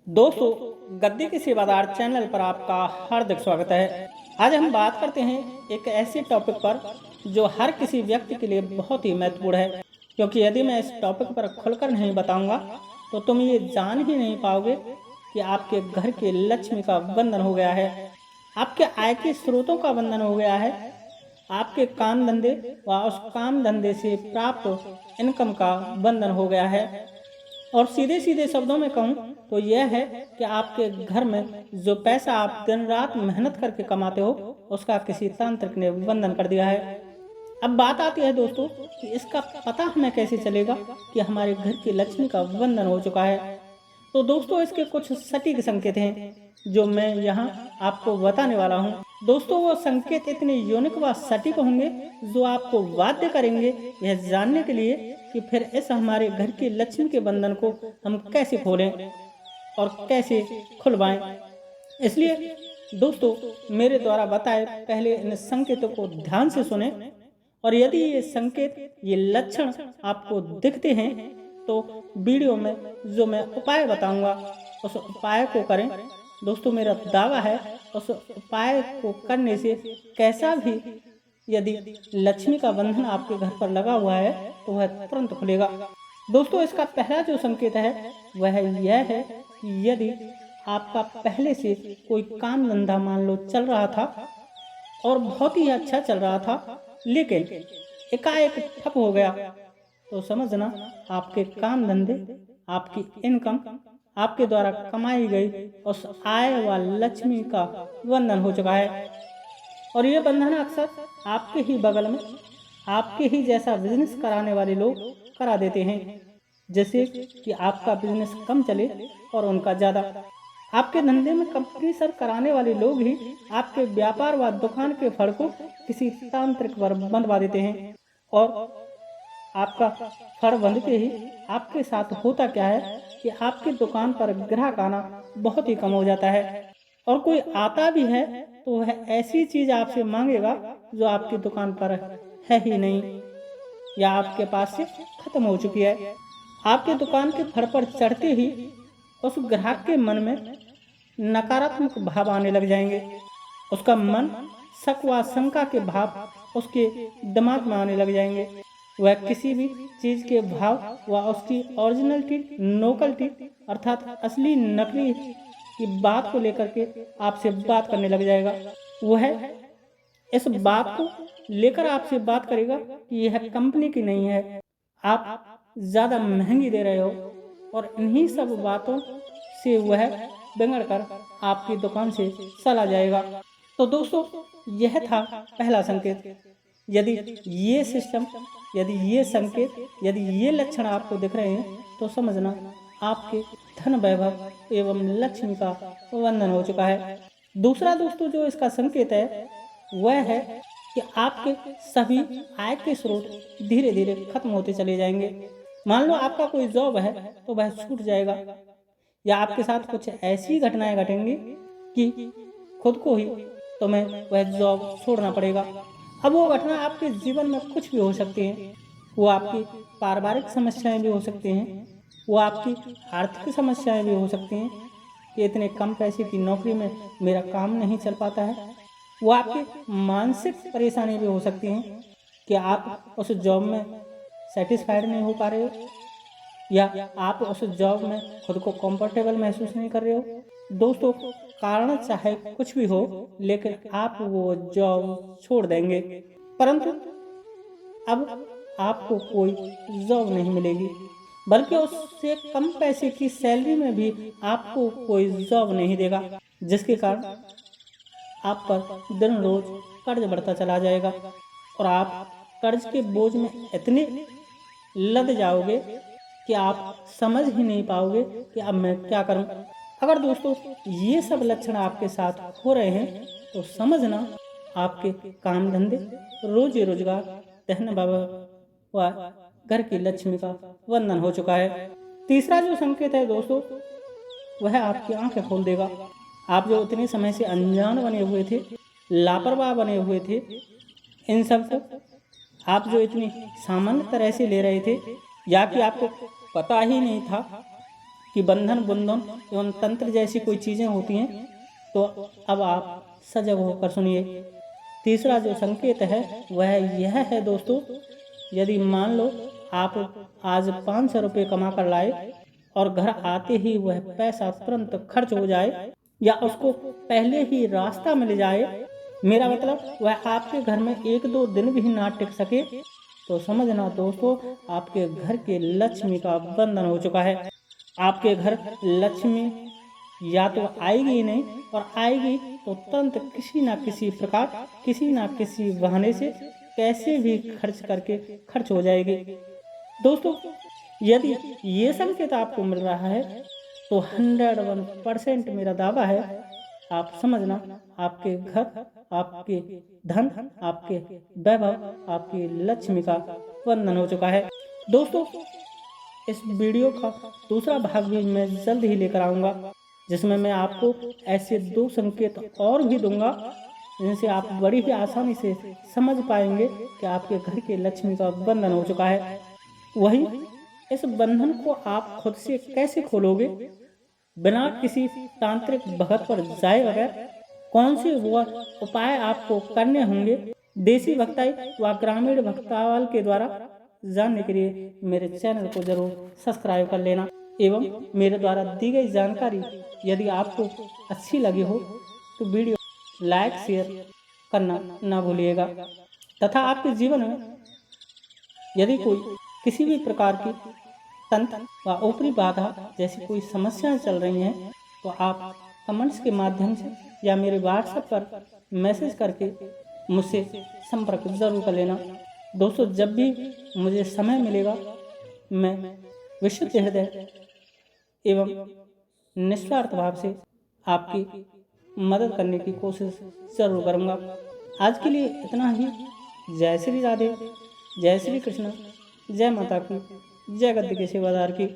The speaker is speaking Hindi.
दोस्तों, गद्दी के सेवादार चैनल पर आपका हार्दिक स्वागत है। आज हम बात करते हैं एक ऐसे टॉपिक पर जो हर किसी व्यक्ति के लिए बहुत ही महत्वपूर्ण है, क्योंकि यदि मैं इस टॉपिक पर खुलकर नहीं बताऊंगा तो तुम ये जान ही नहीं पाओगे कि आपके घर के लक्ष्मी का बंधन हो गया है, आपके आय के स्रोतों का बंधन हो गया है, आपके काम धंधे व उस काम धंधे से प्राप्त इनकम का बंधन हो गया है। और सीधे सीधे शब्दों में कहूँ तो यह है कि आपके घर में जो पैसा आप दिन रात मेहनत करके कमाते हो उसका किसी तांत्रिक ने बंधन कर दिया है। अब बात आती है दोस्तों कि इसका पता हमें कैसे चलेगा कि हमारे घर की लक्ष्मी का बंधन हो चुका है। तो दोस्तों, इसके कुछ सटीक संकेत हैं जो मैं यहाँ आपको बताने वाला हूँ। दोस्तों, वो संकेत इतने यूनिक व सटीक होंगे जो आपको बाध्य करेंगे यह जानने के लिए कि फिर इस हमारे घर की लक्ष्मी के बंधन को हम कैसे खोलें और कैसे खुलवाएं। इसलिए दोस्तों, मेरे द्वारा बताए पहले इन संकेतों को ध्यान से सुने, और यदि ये संकेत, ये लक्षण आपको दिखते हैं तो वीडियो में जो मैं उपाय बताऊंगा उस उपाय को करें। दोस्तों, मेरा दावा है उस उपाय को करने से कैसा भी यदि लक्ष्मी का बंधन आपके घर पर लगा हुआ है तो वह तुरंत खुलेगा। दोस्तों, इसका पहला जो संकेत है वह यह है कि यदि आपका पहले से कोई काम धंधा मान लो चल रहा था और बहुत ही अच्छा चल रहा था, लेकिन एकाएक ठप हो गया, तो समझना आपके काम धंधे, आपकी इनकम, आपके द्वारा कमाई गई उस आय व लक्ष्मी का बंधन हो चुका है। और ये बंधन अक्सर आपके ही बगल में आपके ही जैसा बिजनेस कराने वाले लोग करा देते हैं, जैसे कि आपका बिजनेस कम चले और उनका ज़्यादा। आपके धंधे में कंपटीशन कराने वाले लोग ही आपके व्यापार व दुकान के फड़ को किसी तांत्रिक पर बंधवा देते हैं, और आपका फड़ बंधते ही आपके साथ होता क्या है कि आपकी दुकान पर ग्राहक आना बहुत ही कम हो जाता है, और कोई आता भी है तो वह ऐसी चीज आपसे मांगेगा जो आपकी दुकान पर है ही नहीं या आपके पास से खत्म हो चुकी है। आपकी दुकान के फड़ पर चढ़ते ही उस ग्राहक के मन में नकारात्मक भाव आने लग जाएंगे। उसका मन शक व शंका के भाव उसके दिमाग में आने लग जाएंगे। वह किसी भी चीज के भाव व उसकी ओरिजिनलिटी, नोकलिटी अर्थात असली नकली की बात को लेकर के आपसे बात करने लग जाएगा। वह इस बात को लेकर आपसे बात करेगा कि यह कंपनी की नहीं है, आप ज़्यादा महंगी दे रहे हो, और इन्हीं सब बातों से वह बिगड़ कर आपकी दुकान से चला जाएगा। तो दोस्तों, यह था पहला संकेत। यदि ये सिस्टम, यदि ये संकेत, यदि ये लक्षण आपको दिख रहे हैं तो समझना आपके धन वैभव एवं लक्ष्मी का बंधन हो चुका है। दूसरा दोस्तों, जो इसका संकेत है वह है कि आपके सभी आय के स्रोत धीरे धीरे खत्म होते चले जाएंगे। मान लो आपका कोई जॉब है तो वह छूट जाएगा, या आपके साथ कुछ ऐसी घटनाएं घटेंगी कि खुद को ही तुम्हें वह जॉब छोड़ना पड़ेगा। अब वो घटना आपके जीवन में कुछ भी हो सकती है। वो आपकी पारिवारिक समस्याएं भी हो सकती हैं, वो आपकी आर्थिक समस्याएं भी हो सकती हैं कि इतने कम पैसे की नौकरी में मेरा काम नहीं चल पाता है। वो आपकी मानसिक परेशानी भी हो सकती हैं कि आप उस जॉब में सेटिस्फाइड नहीं हो पा रहे हो, या आप उस जॉब में खुद को कंफर्टेबल महसूस नहीं कर रहे हो। दोस्तों, कारण चाहे कुछ भी हो, लेकिन आप वो जॉब छोड़ देंगे, परंतु अब आपको कोई जॉब नहीं मिलेगी, बल्कि उससे कम पैसे की सैलरी में भी आपको कोई जॉब नहीं देगा, जिसके कारण आप पर दिन रोज कर्ज बढ़ता चला जाएगा, और आप कर्ज के बोझ में इतने लद जाओगे कि आप समझ ही नहीं पाओगे कि अब मैं क्या करूं। अगर दोस्तों ये सब लक्षण आपके साथ हो रहे हैं तो समझना आपके काम धंधे, रोजी रोजगार, धन वैभव व घर की लक्ष्मी का बंधन हो चुका है। तीसरा जो संकेत है दोस्तों, वह आपकी आंखें खोल देगा। आप जो इतने समय से अनजान बने हुए थे, लापरवाह बने हुए थे, इन सब को आप जो इतनी सामान्य तरह से ले रहे थे, या कि आपको पता ही नहीं था कि बंधन बुंधन एवं तंत्र जैसी कोई चीज़ें होती हैं, तो अब आप सजग होकर सुनिए। तीसरा जो संकेत है वह यह है दोस्तों, यदि मान लो आप आज 500 रुपये कमा कर लाए और घर आते ही वह पैसा तुरंत खर्च हो जाए या उसको पहले ही रास्ता मिल जाए, मेरा मतलब वह आपके घर में 1-2 दिन भी ना टिक सके, तो समझना दोस्तों आपके घर के लक्ष्मी का बंधन हो चुका है। आपके घर लक्ष्मी या तो आएगी ही नहीं, और आएगी तो तुरंत किसी ना किसी प्रकार, किसी ना किसी बहाने से कैसे भी खर्च करके खर्च हो जाएगी। दोस्तों यदि ये संकेत आपको मिल रहा है तो 101% मेरा दावा है, आप समझना आपके घर, आपके धन, आपके वैभव, आपकी लक्ष्मी का बंधन हो चुका है। दोस्तों इस वीडियो का दूसरा भाग भी मैं जल्द ही लेकर आऊँगा, जिसमें मैं आपको ऐसे 2 संकेत और भी दूंगा जिनसे आप बड़ी ही आसानी से समझ पाएंगे कि आपके घर के लक्ष्मी का बंधन हो चुका है। वहीं इस बंधन को आप खुद से कैसे खोलोगे, बिना किसी तांत्रिक भगत पर जाए बगैर कौन से वो उपाय आपको करने होंगे, देसी भक्ताई व ग्रामीण भक्तावल के द्वारा जानने के लिए मेरे चैनल को जरूर सब्सक्राइब कर लेना। एवं मेरे द्वारा दी गई जानकारी यदि आपको अच्छी लगी हो तो वीडियो लाइक शेयर करना ना भूलिएगा, तथा आपके जीवन में यदि कोई किसी भी प्रकार की तंत्र व ऊपरी बाधा जैसी कोई समस्याएं चल रही हैं तो आप कमेंट्स के माध्यम से या मेरे व्हाट्सएप पर मैसेज करके मुझसे संपर्क जरूर कर लेना। दोस्तों जब भी मुझे समय मिलेगा मैं विशुद्ध हृदय एवं निस्वार्थ भाव से आपकी मदद करने की कोशिश जरूर करूँगा। आज के लिए इतना ही। जय श्री राधे, जय श्री कृष्ण, जय माता की, जय गद्दी के सेवादार की।